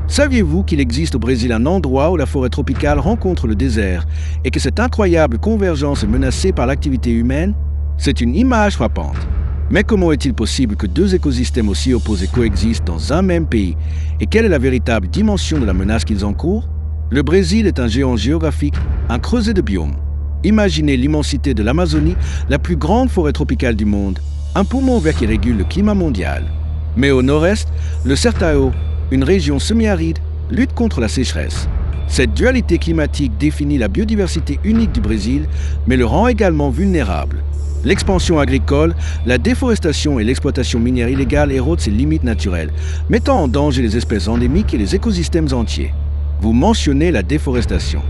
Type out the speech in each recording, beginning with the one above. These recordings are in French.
Saviez-vous qu'il existe au Brésil un endroit où la forêt tropicale rencontre le désert et que cette incroyable convergence est menacée par l'activité humaine? C'est une image frappante. Mais comment est-il possible que deux écosystèmes aussi opposés coexistent dans un même pays? Et quelle est la véritable dimension de la menace qu'ils encourent? Le Brésil est un géant géographique, un creuset de biomes. Imaginez l'immensité de l'Amazonie, la plus grande forêt tropicale du monde, un poumon vert qui régule le climat mondial. Mais au nord-est, le Sertão, une région semi-aride, lutte contre la sécheresse. Cette dualité climatique définit la biodiversité unique du Brésil, mais le rend également vulnérable. L'expansion agricole, la déforestation et l'exploitation minière illégale érodent ses limites naturelles, mettant en danger les espèces endémiques et les écosystèmes entiers. Vous mentionnez la déforestation.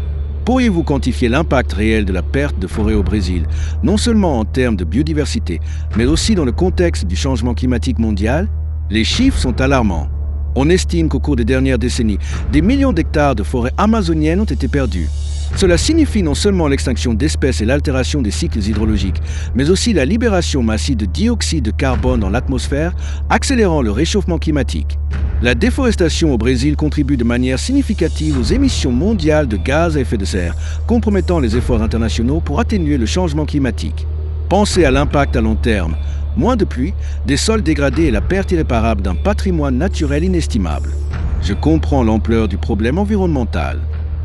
Pourriez-vous quantifier l'impact réel de la perte de forêt au Brésil, non seulement en termes de biodiversité, mais aussi dans le contexte du changement climatique mondial? Les chiffres sont alarmants. On estime qu'au cours des dernières décennies, des millions d'hectares de forêts amazoniennes ont été perdus. Cela signifie non seulement l'extinction d'espèces et l'altération des cycles hydrologiques, mais aussi la libération massive de dioxyde de carbone dans l'atmosphère, accélérant le réchauffement climatique. La déforestation au Brésil contribue de manière significative aux émissions mondiales de gaz à effet de serre, compromettant les efforts internationaux pour atténuer le changement climatique. Pensez à l'impact à long terme. Moins de pluie, des sols dégradés et la perte irréparable d'un patrimoine naturel inestimable. Je comprends l'ampleur du problème environnemental.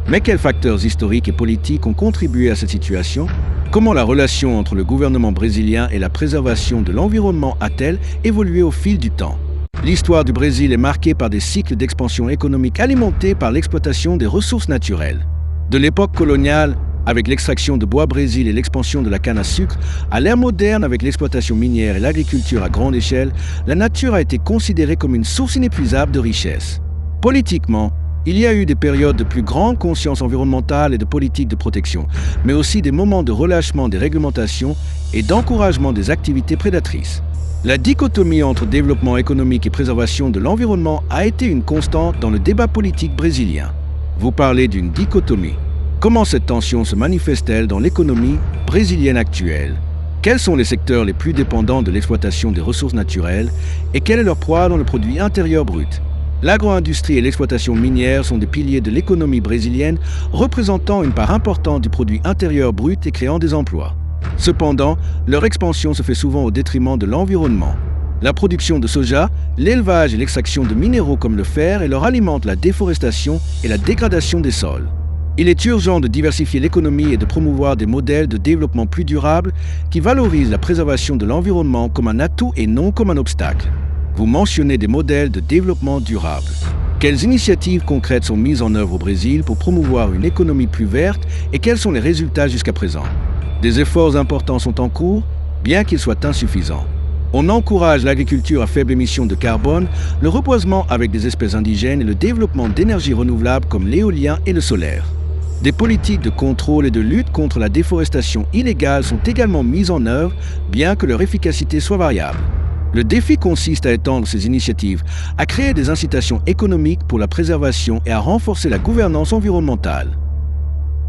Mais quels facteurs historiques et politiques ont contribué à cette situation? Comment la relation entre le gouvernement brésilien et la préservation de l'environnement a-t-elle évolué au fil du temps? L'histoire du Brésil est marquée par des cycles d'expansion économique alimentés par l'exploitation des ressources naturelles. De l'époque coloniale, avec l'extraction de bois brésil et l'expansion de la canne à sucre, à l'ère moderne avec l'exploitation minière et l'agriculture à grande échelle, la nature a été considérée comme une source inépuisable de richesse. Politiquement, il y a eu des périodes de plus grande conscience environnementale et de politique de protection, mais aussi des moments de relâchement des réglementations et d'encouragement des activités prédatrices. La dichotomie entre développement économique et préservation de l'environnement a été une constante dans le débat politique brésilien. Vous parlez d'une dichotomie. Comment cette tension se manifeste-t-elle dans l'économie brésilienne actuelle? Quels sont les secteurs les plus dépendants de l'exploitation des ressources naturelles et quel est leur poids dans le produit intérieur brut? L'agro-industrie et l'exploitation minière sont des piliers de l'économie brésilienne, représentant une part importante du produit intérieur brut et créant des emplois. Cependant, leur expansion se fait souvent au détriment de l'environnement. La production de soja, l'élevage et l'extraction de minéraux comme le fer et leur alimentent la déforestation et la dégradation des sols. Il est urgent de diversifier l'économie et de promouvoir des modèles de développement plus durables qui valorisent la préservation de l'environnement comme un atout et non comme un obstacle. Vous mentionnez des modèles de développement durable. Quelles initiatives concrètes sont mises en œuvre au Brésil pour promouvoir une économie plus verte et quels sont les résultats jusqu'à présent? Des efforts importants sont en cours, bien qu'ils soient insuffisants. On encourage l'agriculture à faible émission de carbone, le reboisement avec des espèces indigènes et le développement d'énergies renouvelables comme l'éolien et le solaire. Des politiques de contrôle et de lutte contre la déforestation illégale sont également mises en œuvre, bien que leur efficacité soit variable. Le défi consiste à étendre ces initiatives, à créer des incitations économiques pour la préservation et à renforcer la gouvernance environnementale.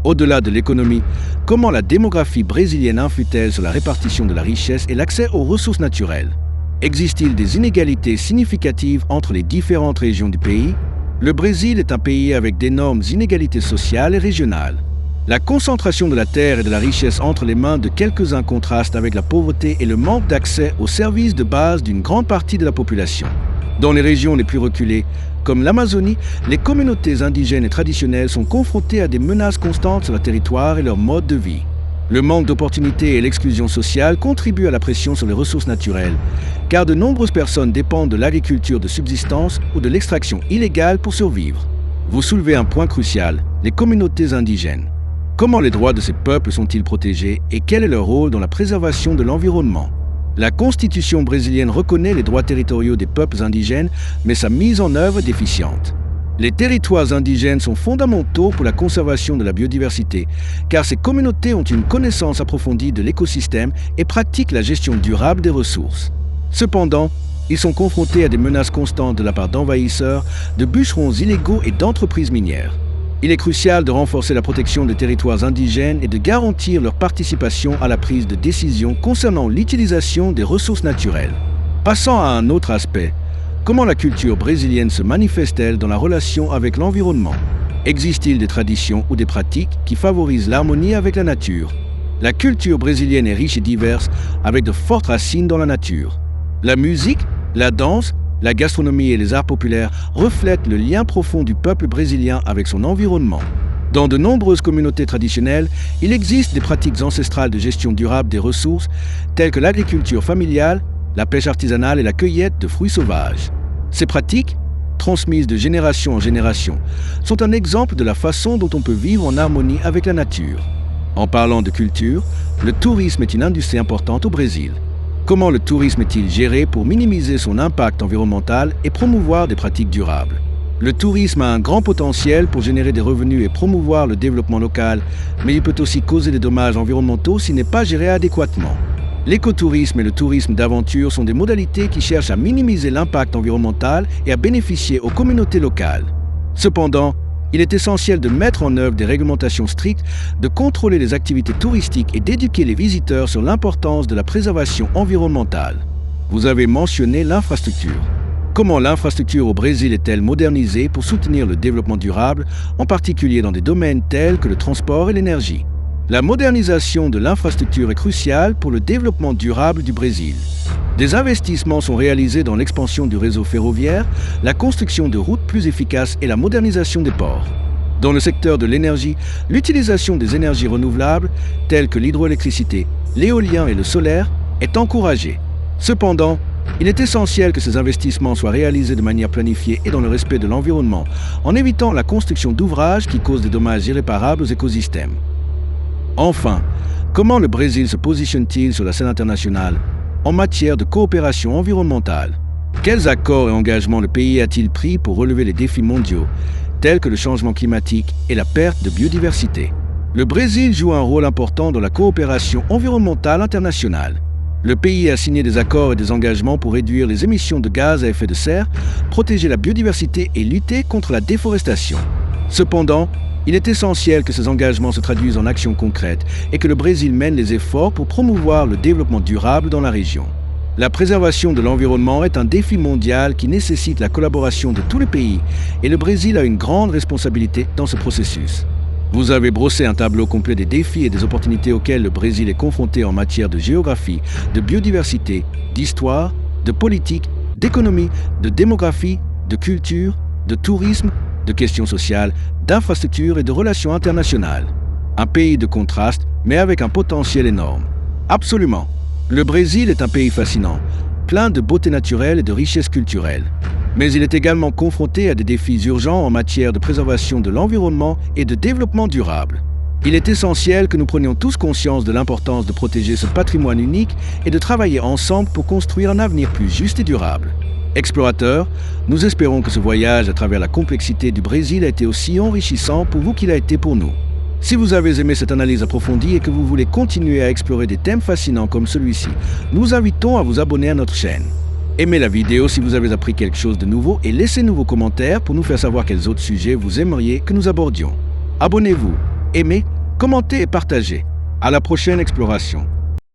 Au-delà de l'économie, comment la démographie brésilienne influe-t-elle sur la répartition de la richesse et l'accès aux ressources naturelles? Existe-t-il des inégalités significatives entre les différentes régions du pays? Le Brésil est un pays avec d'énormes inégalités sociales et régionales. La concentration de la terre et de la richesse entre les mains de quelques-uns contraste avec la pauvreté et le manque d'accès aux services de base d'une grande partie de la population. Dans les régions les plus reculées, comme l'Amazonie, les communautés indigènes et traditionnelles sont confrontées à des menaces constantes sur leur territoire et leur mode de vie. Le manque d'opportunités et l'exclusion sociale contribuent à la pression sur les ressources naturelles, car de nombreuses personnes dépendent de l'agriculture de subsistance ou de l'extraction illégale pour survivre. Vous soulevez un point crucial, les communautés indigènes. Comment les droits de ces peuples sont-ils protégés et quel est leur rôle dans la préservation de l'environnement? La Constitution brésilienne reconnaît les droits territoriaux des peuples indigènes, mais sa mise en œuvre est déficiente. Les territoires indigènes sont fondamentaux pour la conservation de la biodiversité, car ces communautés ont une connaissance approfondie de l'écosystème et pratiquent la gestion durable des ressources. Cependant, ils sont confrontés à des menaces constantes de la part d'envahisseurs, de bûcherons illégaux et d'entreprises minières. Il est crucial de renforcer la protection des territoires indigènes et de garantir leur participation à la prise de décision concernant l'utilisation des ressources naturelles. Passant à un autre aspect, Comment la culture brésilienne se manifeste-t-elle dans la relation avec l'environnement? Existe-t-il des traditions ou des pratiques qui favorisent l'harmonie avec la nature? La culture brésilienne est riche et diverse, avec de fortes racines dans la nature. La musique, la danse, la gastronomie et les arts populaires reflètent le lien profond du peuple brésilien avec son environnement. Dans de nombreuses communautés traditionnelles, il existe des pratiques ancestrales de gestion durable des ressources, telles que l'agriculture familiale, la pêche artisanale et la cueillette de fruits sauvages. Ces pratiques, transmises de génération en génération, sont un exemple de la façon dont on peut vivre en harmonie avec la nature. En parlant de culture, le tourisme est une industrie importante au Brésil. Comment le tourisme est-il géré pour minimiser son impact environnemental et promouvoir des pratiques durables? Le tourisme a un grand potentiel pour générer des revenus et promouvoir le développement local, mais il peut aussi causer des dommages environnementaux s'il n'est pas géré adéquatement. L'écotourisme et le tourisme d'aventure sont des modalités qui cherchent à minimiser l'impact environnemental et à bénéficier aux communautés locales. Cependant, il est essentiel de mettre en œuvre des réglementations strictes, de contrôler les activités touristiques et d'éduquer les visiteurs sur l'importance de la préservation environnementale. Vous avez mentionné l'infrastructure. Comment l'infrastructure au Brésil est-elle modernisée pour soutenir le développement durable, en particulier dans des domaines tels que le transport et l'énergie? La modernisation de l'infrastructure est cruciale pour le développement durable du Brésil. Des investissements sont réalisés dans l'expansion du réseau ferroviaire, la construction de routes plus efficaces et la modernisation des ports. Dans le secteur de l'énergie, l'utilisation des énergies renouvelables, telles que l'hydroélectricité, l'éolien et le solaire, est encouragée. Cependant, il est essentiel que ces investissements soient réalisés de manière planifiée et dans le respect de l'environnement, en évitant la construction d'ouvrages qui causent des dommages irréparables aux écosystèmes. Enfin, comment le Brésil se positionne-t-il sur la scène internationale en matière de coopération environnementale? Quels accords et engagements le pays a-t-il pris pour relever les défis mondiaux, tels que le changement climatique et la perte de biodiversité? Le Brésil joue un rôle important dans la coopération environnementale internationale. Le pays a signé des accords et des engagements pour réduire les émissions de gaz à effet de serre, protéger la biodiversité et lutter contre la déforestation. Cependant, il est essentiel que ces engagements se traduisent en actions concrètes et que le Brésil mène les efforts pour promouvoir le développement durable dans la région. La préservation de l'environnement est un défi mondial qui nécessite la collaboration de tous les pays et le Brésil a une grande responsabilité dans ce processus. Vous avez brossé un tableau complet des défis et des opportunités auxquels le Brésil est confronté en matière de géographie, de biodiversité, d'histoire, de politique, d'économie, de démographie, de culture, de tourisme, de questions sociales, d'infrastructures et de relations internationales. Un pays de contraste, mais avec un potentiel énorme. Absolument. Le Brésil est un pays fascinant, plein de beauté naturelle et de richesses culturelles. Mais il est également confronté à des défis urgents en matière de préservation de l'environnement et de développement durable. Il est essentiel que nous prenions tous conscience de l'importance de protéger ce patrimoine unique et de travailler ensemble pour construire un avenir plus juste et durable. Explorateurs, nous espérons que ce voyage à travers la complexité du Brésil a été aussi enrichissant pour vous qu'il a été pour nous. Si vous avez aimé cette analyse approfondie et que vous voulez continuer à explorer des thèmes fascinants comme celui-ci, nous vous invitons à vous abonner à notre chaîne. Aimez la vidéo si vous avez appris quelque chose de nouveau et laissez-nous vos commentaires pour nous faire savoir quels autres sujets vous aimeriez que nous abordions. Abonnez-vous, aimez, commentez et partagez. À la prochaine exploration.